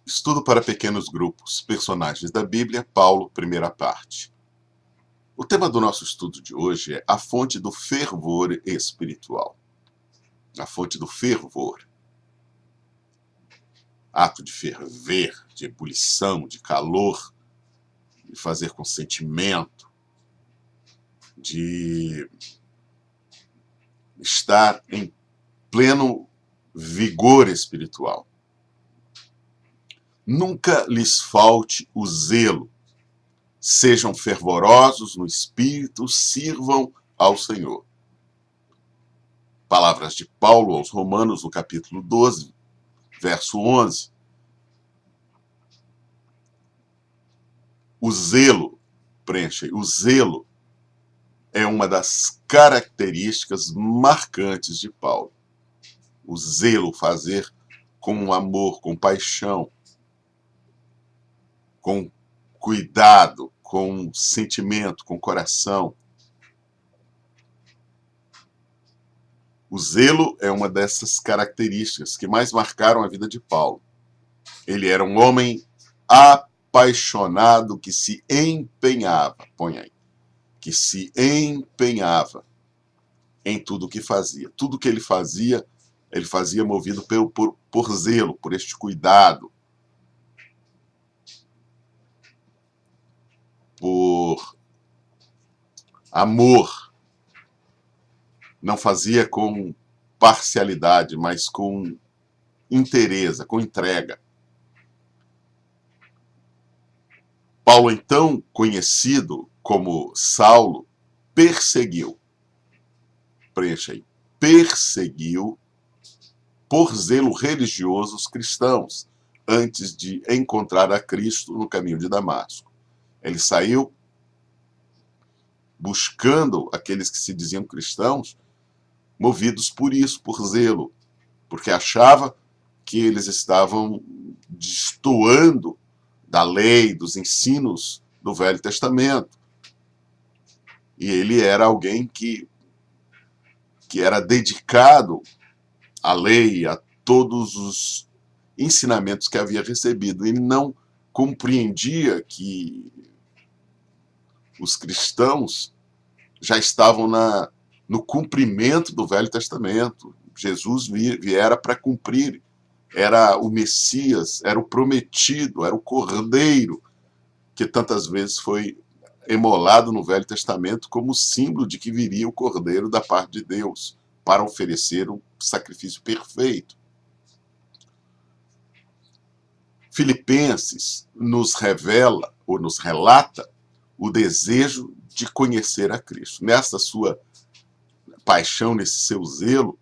Estudo para pequenos grupos. Personagens da Bíblia, Paulo, primeira parte. O tema do nosso estudo de hoje é a fonte do fervor espiritual. A fonte do fervor. Ato de ferver, de ebulição, de calor, de fazer com sentimento, de estar em pleno vigor espiritual. Nunca lhes falte o zelo. Sejam fervorosos no espírito, sirvam ao Senhor. Palavras de Paulo aos Romanos, no capítulo 12, verso 11. O zelo, preenche, o zelo é uma das características marcantes de Paulo. O zelo, fazer com amor, com paixão, com cuidado, com sentimento, com coração. O zelo é uma dessas características que mais marcaram a vida de Paulo. Ele era um homem apaixonado que se empenhava, põe aí, que se empenhava em tudo o que fazia. Tudo que ele fazia movido por zelo, por este cuidado, por amor. Não fazia com parcialidade, mas com inteireza, com entrega. Paulo, então conhecido como Saulo, perseguiu, preencha aí, perseguiu por zelo religioso os cristãos, antes de encontrar a Cristo no caminho de Damasco. Ele saiu buscando aqueles que se diziam cristãos, movidos por isso, por zelo, porque achava que eles estavam destoando da lei, dos ensinos do Velho Testamento. E ele era alguém que era dedicado à lei, a todos os ensinamentos que havia recebido. Ele não compreendia que os cristãos já estavam no cumprimento do Velho Testamento. Jesus viera para cumprir. Era o Messias, era o prometido, era o Cordeiro, que tantas vezes foi emolado no Velho Testamento como símbolo de que viria o Cordeiro da parte de Deus para oferecer o sacrifício perfeito. Filipenses nos revela, ou nos relata, o desejo de conhecer a Cristo. Nessa sua paixão, nesse seu zelo,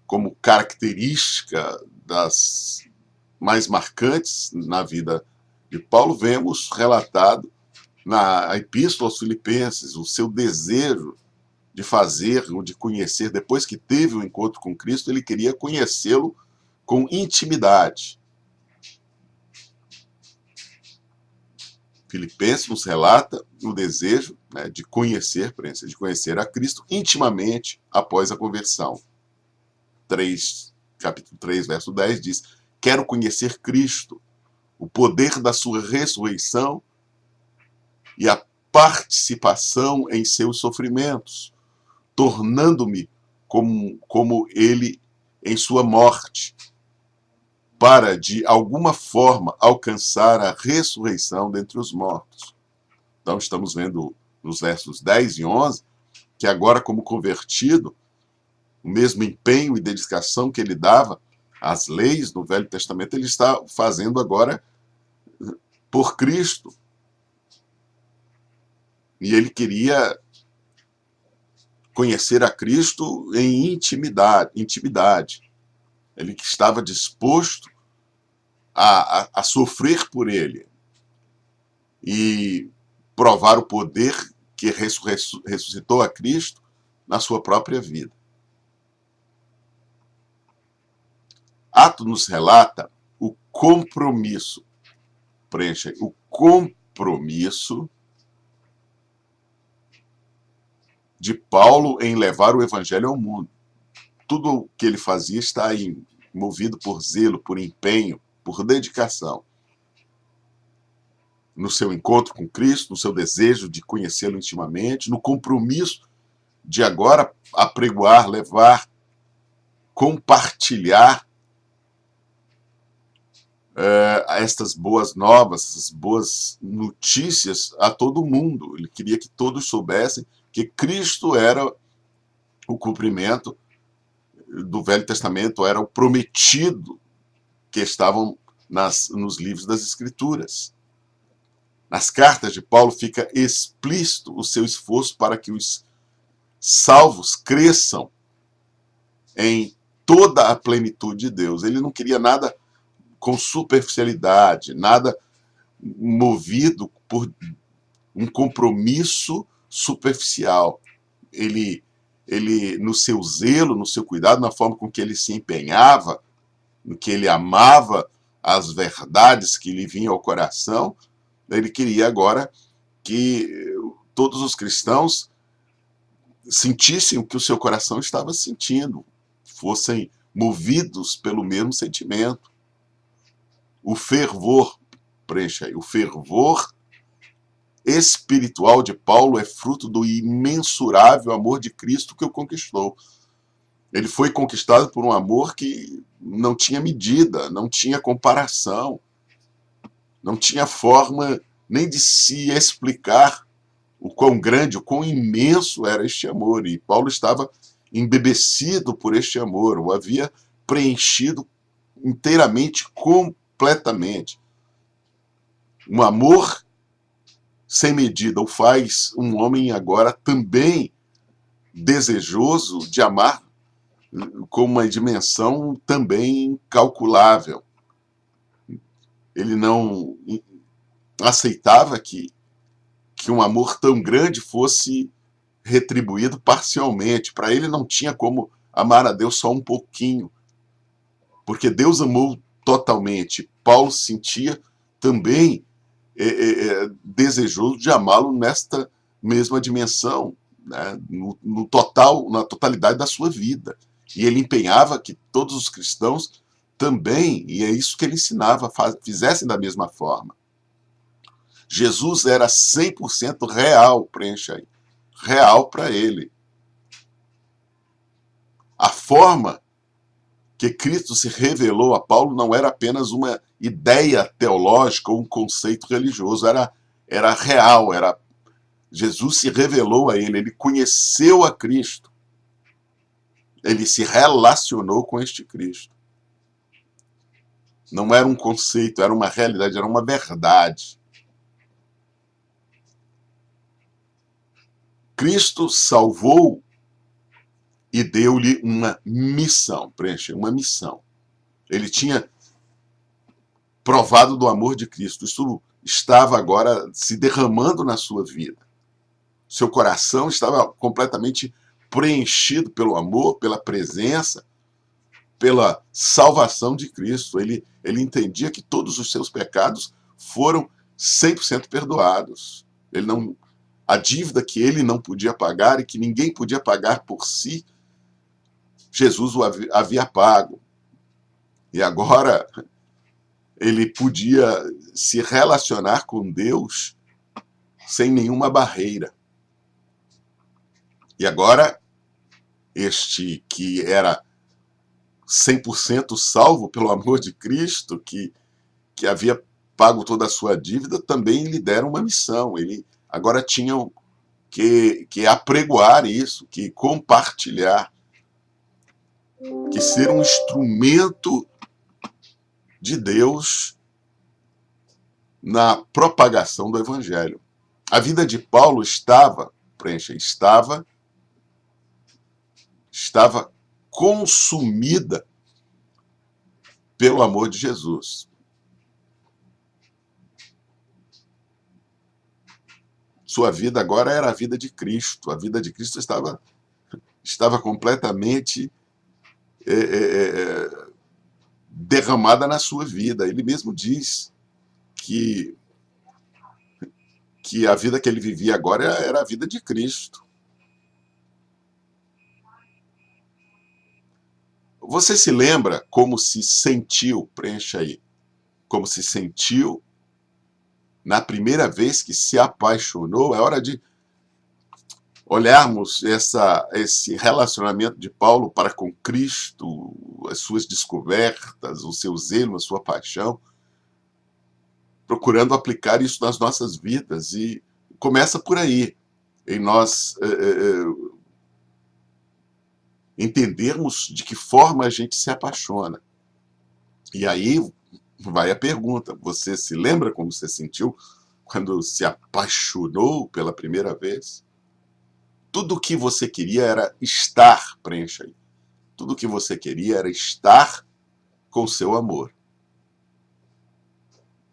como característica das mais marcantes na vida de Paulo, vemos relatado na Epístola aos Filipenses o seu desejo de fazer ou de conhecer. Depois que teve o encontro com Cristo, ele queria conhecê-lo com intimidade. Filipenses nos relata o desejo, né, de conhecer a Cristo intimamente após a conversão. Capítulo 3, verso 10 diz: quero conhecer Cristo, o poder da sua ressurreição e a participação em seus sofrimentos, tornando-me como ele em sua morte, para, de alguma forma, alcançar a ressurreição dentre os mortos. Então, estamos vendo nos versos 10 e 11, que agora, como convertido, o mesmo empenho e dedicação que ele dava às leis no Velho Testamento, ele está fazendo agora por Cristo. E ele queria conhecer a Cristo em intimidade. Ele que estava disposto a sofrer por ele e provar o poder que ressuscitou a Cristo na sua própria vida. Atos nos relata o compromisso, preencha, o compromisso de Paulo em levar o evangelho ao mundo. Tudo o que ele fazia está aí, movido por zelo, por empenho, por dedicação no seu encontro com Cristo, no seu desejo de conhecê-lo intimamente, no compromisso de agora apregoar, levar, compartilhar estas boas novas, essas boas notícias a todo mundo. Ele queria que todos soubessem que Cristo era o cumprimento do Velho Testamento, era o prometido que estavam nos livros das Escrituras. Nas cartas de Paulo fica explícito o seu esforço para que os salvos cresçam em toda a plenitude de Deus. Ele não queria nada com superficialidade, nada movido por um compromisso superficial. Ele, no seu zelo, no seu cuidado, na forma com que ele se empenhava, no que ele amava as verdades que lhe vinham ao coração, ele queria agora que todos os cristãos sentissem o que o seu coração estava sentindo, fossem movidos pelo mesmo sentimento. O fervor, preencha aí, o fervor espiritual de Paulo é fruto do imensurável amor de Cristo que o conquistou. Ele foi conquistado por um amor que não tinha medida, não tinha comparação, não tinha forma nem de se explicar o quão grande, o quão imenso era este amor. E Paulo estava embebecido por este amor, o havia preenchido inteiramente, completamente. Um amor sem medida o faz um homem agora também desejoso de amar com uma dimensão também incalculável. Ele não aceitava que um amor tão grande fosse retribuído parcialmente. Para ele não tinha como amar a Deus só um pouquinho, porque Deus amou totalmente. Paulo sentia também desejoso de amá-lo nesta mesma dimensão, né, no total, na totalidade da sua vida. E ele empenhava que todos os cristãos também, e é isso que ele ensinava, fizessem da mesma forma. Jesus era 100% real, preencha aí, real para ele. A forma que Cristo se revelou a Paulo não era apenas uma ideia teológica ou um conceito religioso, era real, Jesus se revelou a ele conheceu a Cristo, ele se relacionou com este Cristo. Não era um conceito, era uma realidade, era uma verdade. Cristo salvou e deu-lhe uma missão, preenche, uma missão. Ele tinha provado do amor de Cristo. Isso estava agora se derramando na sua vida. Seu coração estava completamente preenchido pelo amor, pela presença, pela salvação de Cristo. Ele entendia que todos os seus pecados foram 100% perdoados. A dívida que ele não podia pagar e que ninguém podia pagar por si, Jesus o havia pago. E agora ele podia se relacionar com Deus sem nenhuma barreira. E agora, este que era 100% salvo pelo amor de Cristo, que havia pago toda a sua dívida, também lhe deram uma missão. Ele agora tinha que apregoar isso, que compartilhar, que ser um instrumento de Deus na propagação do Evangelho. A vida de Paulo estava consumida pelo amor de Jesus. Sua vida agora era a vida de Cristo. A vida de Cristo estava completamente derramada na sua vida. Ele mesmo diz que a vida que ele vivia agora era a vida de Cristo. Você se lembra como se sentiu, preencha aí, como se sentiu na primeira vez que se apaixonou. É hora de olharmos esse relacionamento de Paulo para com Cristo, as suas descobertas, o seu zelo, a sua paixão, procurando aplicar isso nas nossas vidas. E começa por aí, em nós entendermos de que forma a gente se apaixona. E aí vai a pergunta: você se lembra como você sentiu quando se apaixonou pela primeira vez? Tudo o que você queria era estar, preencha aí. Tudo o que você queria era estar com seu amor.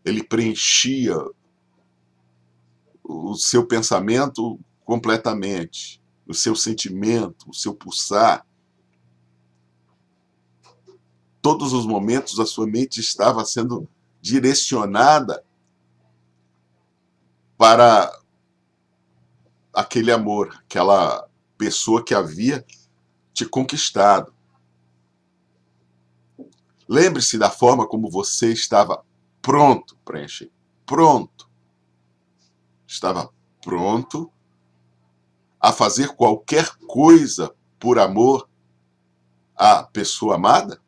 Ele preenchia o seu pensamento completamente, o seu sentimento, o seu pulsar. Todos os momentos a sua mente estava sendo direcionada para aquele amor, aquela pessoa que havia te conquistado. Lembre-se da forma como você estava pronto, preenche, pronto. Estava pronto a fazer qualquer coisa por amor à pessoa amada?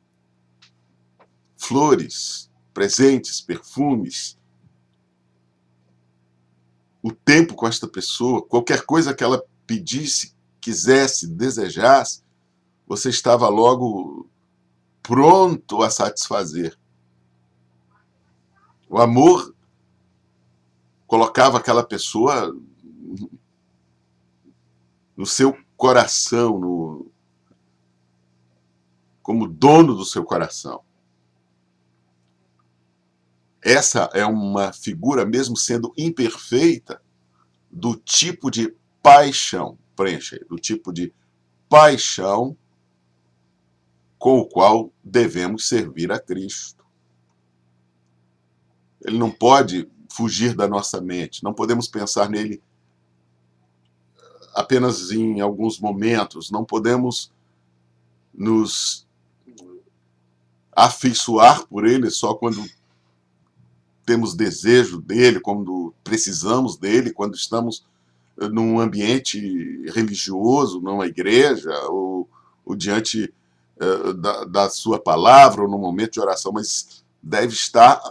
Flores, presentes, perfumes, o tempo com esta pessoa, qualquer coisa que ela pedisse, quisesse, desejasse, você estava logo pronto a satisfazer. O amor colocava aquela pessoa no seu coração, como dono do seu coração. Essa é uma figura, mesmo sendo imperfeita, do tipo de paixão, preencha aí, do tipo de paixão com o qual devemos servir a Cristo. Ele não pode fugir da nossa mente, não podemos pensar nele apenas em alguns momentos, não podemos nos afeiçoar por ele só quando temos desejo dele, quando precisamos dele, quando estamos num ambiente religioso, numa igreja, ou diante da sua palavra, ou num momento de oração, mas deve estar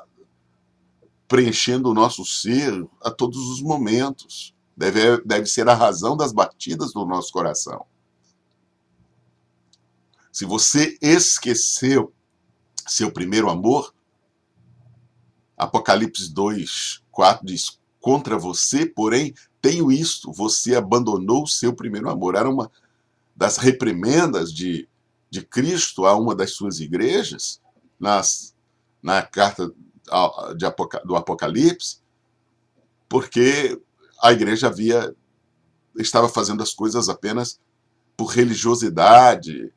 preenchendo o nosso ser a todos os momentos. Deve ser a razão das batidas do nosso coração. Se você esqueceu seu primeiro amor, Apocalipse 2:4 diz: contra você, porém, tenho isto, você abandonou o seu primeiro amor. Era uma das reprimendas de Cristo a uma das suas igrejas, na carta do Apocalipse, porque a igreja estava fazendo as coisas apenas por religiosidade,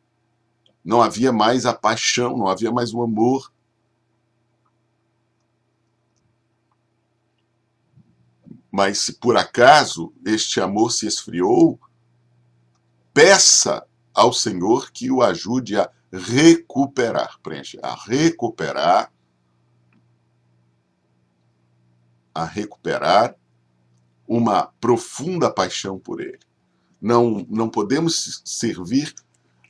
não havia mais a paixão, não havia mais o amor. Mas se por acaso este amor se esfriou, peça ao Senhor que o ajude a recuperar, preenche, a recuperar uma profunda paixão por Ele. Não podemos servir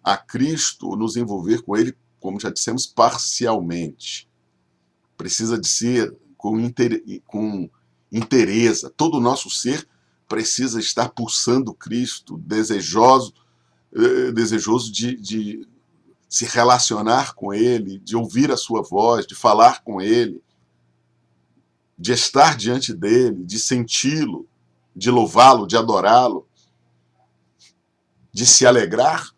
a Cristo, nos envolver com Ele, como já dissemos, parcialmente. Precisa de ser com inteireza. Todo o nosso ser precisa estar pulsando Cristo, desejoso de se relacionar com Ele, de ouvir a sua voz, de falar com Ele, de estar diante dEle, de senti-lo, de louvá-lo, de adorá-lo, de se alegrar,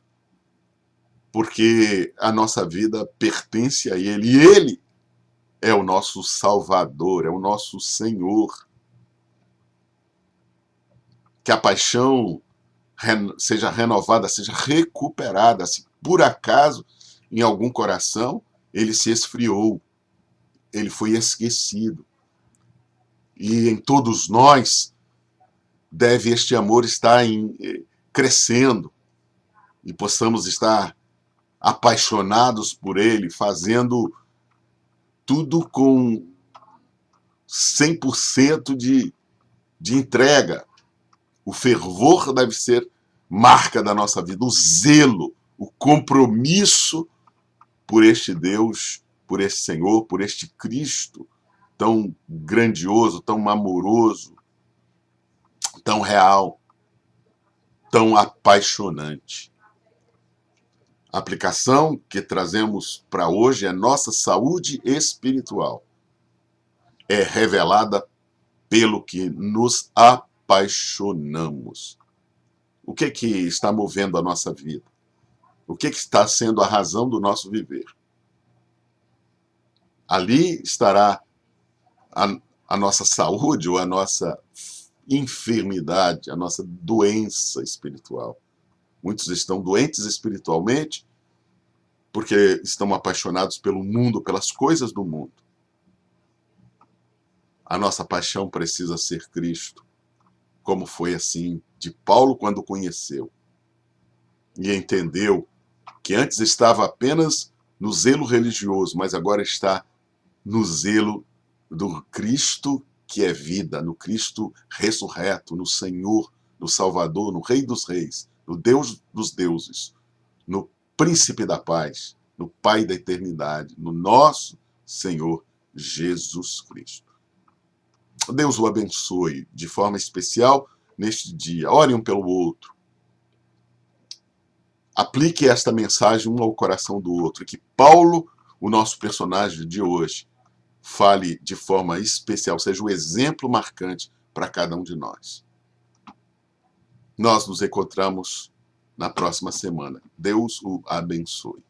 porque a nossa vida pertence a Ele, e Ele é o nosso Salvador, é o nosso Senhor. Que a paixão seja renovada, seja recuperada. Se por acaso, em algum coração, ele se esfriou, ele foi esquecido. E em todos nós, deve este amor estar crescendo, e possamos estar apaixonados por ele, fazendo tudo com 100% de entrega. O fervor deve ser marca da nossa vida, o zelo, o compromisso por este Deus, por este Senhor, por este Cristo tão grandioso, tão amoroso, tão real, tão apaixonante. A aplicação que trazemos para hoje é nossa saúde espiritual. É revelada pelo que nos apaixonamos. O que está movendo a nossa vida? O que está sendo a razão do nosso viver? Ali estará a nossa saúde ou a nossa enfermidade, a nossa doença espiritual. Muitos estão doentes espiritualmente porque estão apaixonados pelo mundo, pelas coisas do mundo. A nossa paixão precisa ser Cristo, como foi assim de Paulo quando o conheceu. E entendeu que antes estava apenas no zelo religioso, mas agora está no zelo do Cristo que é vida, no Cristo ressurreto, no Senhor, no Salvador, no Rei dos Reis, no Deus dos deuses, no Príncipe da paz, no Pai da eternidade, no nosso Senhor Jesus Cristo. Deus o abençoe de forma especial neste dia. Orem um pelo outro. Aplique esta mensagem um ao coração do outro. E que Paulo, o nosso personagem de hoje, fale de forma especial, seja um exemplo marcante para cada um de nós. Nós nos encontramos na próxima semana. Deus o abençoe.